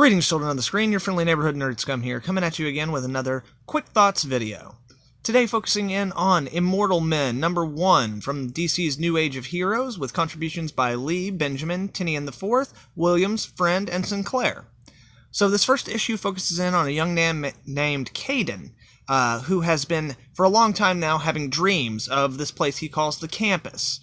Greetings, children on the screen, your friendly neighborhood nerd scum here, coming at you again with another Quick Thoughts video. Today focusing in on Immortal Men, number 1, from DC's New Age of Heroes, with contributions by Lee, Benjamin, Tinian IV, Williams, Friend, and Sinclair. So this first issue focuses in on a young man named Caden, who has been, for a long time now, having dreams of this place he calls the campus,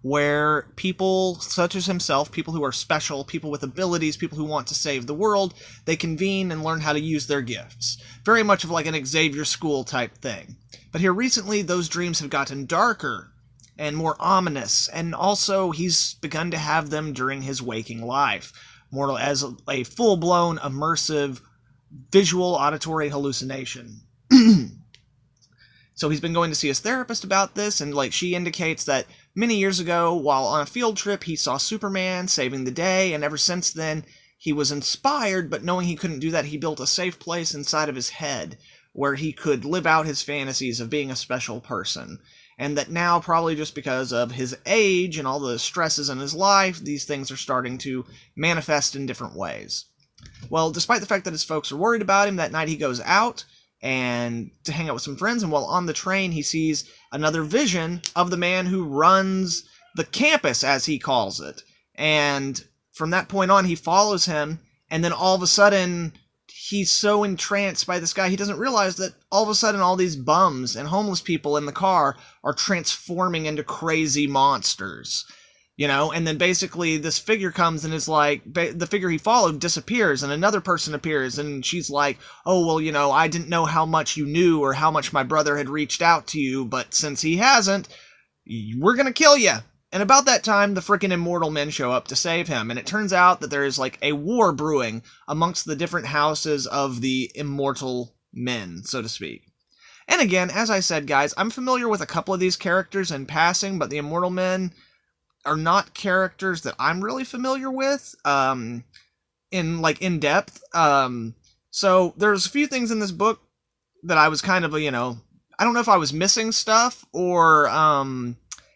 where people such as himself, people who are special, people with abilities, people who want to save the world, they convene and learn how to use their gifts. Very much of like an Xavier School type thing. But here recently, those dreams have gotten darker and more ominous, and also he's begun to have them during his waking life, more as a full-blown, immersive, visual, auditory hallucination. So he's been going to see his therapist about this, and she indicates that many years ago, while on a field trip, he saw Superman saving the day, and ever since then, he was inspired, but knowing he couldn't do that, he built a safe place inside of his head where he could live out his fantasies of being a special person. And that now, probably just because of his age and all the stresses in his life, these things are starting to manifest in different ways. Well, despite the fact that his folks are worried about him, that night he goes out and to hang out with some friends, and while on the train he sees another vision of the man who runs the campus, as he calls it. And from that point on, he follows him, and then all of a sudden, he's so entranced by this guy, he doesn't realize that all of a sudden all these bums and homeless people in the car are transforming into crazy monsters. And then basically this figure comes and is like, the figure he followed disappears, and another person appears, and she's like, oh, well, I didn't know how much you knew or how much my brother had reached out to you, but since he hasn't, we're gonna kill you. And about that time, the frickin' Immortal Men show up to save him, and it turns out that there is a war brewing amongst the different houses of the Immortal Men, so to speak. And again, as I said, guys, I'm familiar with a couple of these characters in passing, but the Immortal Men are not characters that I'm really familiar with, in depth. So there's a few things in this book that I was kind of, I don't know if I was missing stuff, or,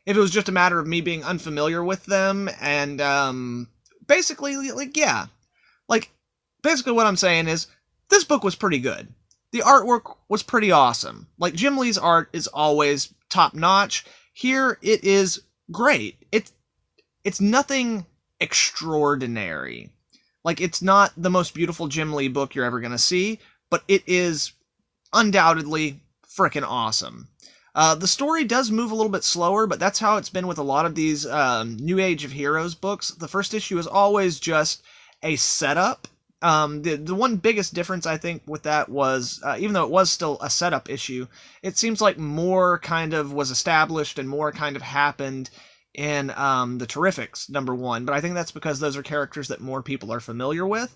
if it was just a matter of me being unfamiliar with them, and, basically what I'm saying is, this book was pretty good. The artwork was pretty awesome. Jim Lee's art is always top-notch. Here, it is great. It's nothing extraordinary. It's not the most beautiful Jim Lee book you're ever going to see, but it is undoubtedly frickin' awesome. The story does move a little bit slower, but that's how it's been with a lot of these New Age of Heroes books. The first issue is always just a setup. The one biggest difference, I think, with that was, even though it was still a setup issue, it seems like more kind of was established and more kind of happened in the Terrifics, number 1, but I think that's because those are characters that more people are familiar with.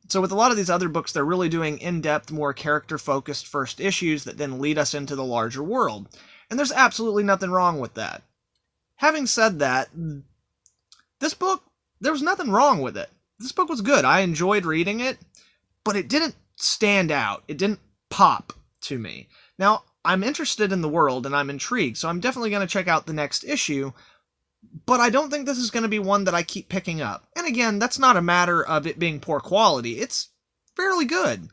So with a lot of these other books, they're really doing in-depth, more character-focused first issues that then lead us into the larger world. And there's absolutely nothing wrong with that. Having said that, this book, there was nothing wrong with it. This book was good. I enjoyed reading it, but it didn't stand out. It didn't pop to me. Now, I'm interested in the world, and I'm intrigued, so I'm definitely going to check out the next issue, but I don't think this is going to be one that I keep picking up. And again, that's not a matter of it being poor quality. It's fairly good.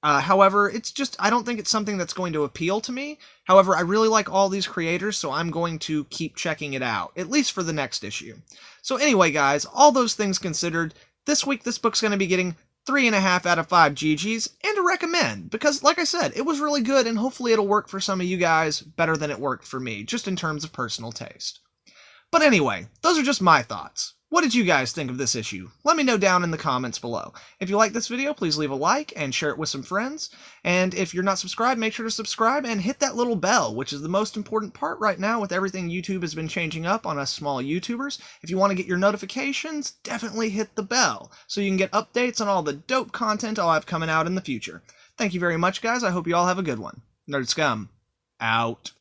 However, I don't think it's something that's going to appeal to me. However, I really like all these creators, so I'm going to keep checking it out, at least for the next issue. So anyway, guys, all those things considered, this week this book's going to be getting 3.5 out of 5 GGs, and a recommend, because like I said, it was really good, and hopefully it'll work for some of you guys better than it worked for me, just in terms of personal taste. But anyway, those are just my thoughts. What did you guys think of this issue? Let me know down in the comments below. If you like this video, please leave a like and share it with some friends. And if you're not subscribed, make sure to subscribe and hit that little bell, which is the most important part right now with everything YouTube has been changing up on us small YouTubers. If you want to get your notifications, definitely hit the bell so you can get updates on all the dope content I'll have coming out in the future. Thank you very much, guys. I hope you all have a good one. Nerd Scum, out.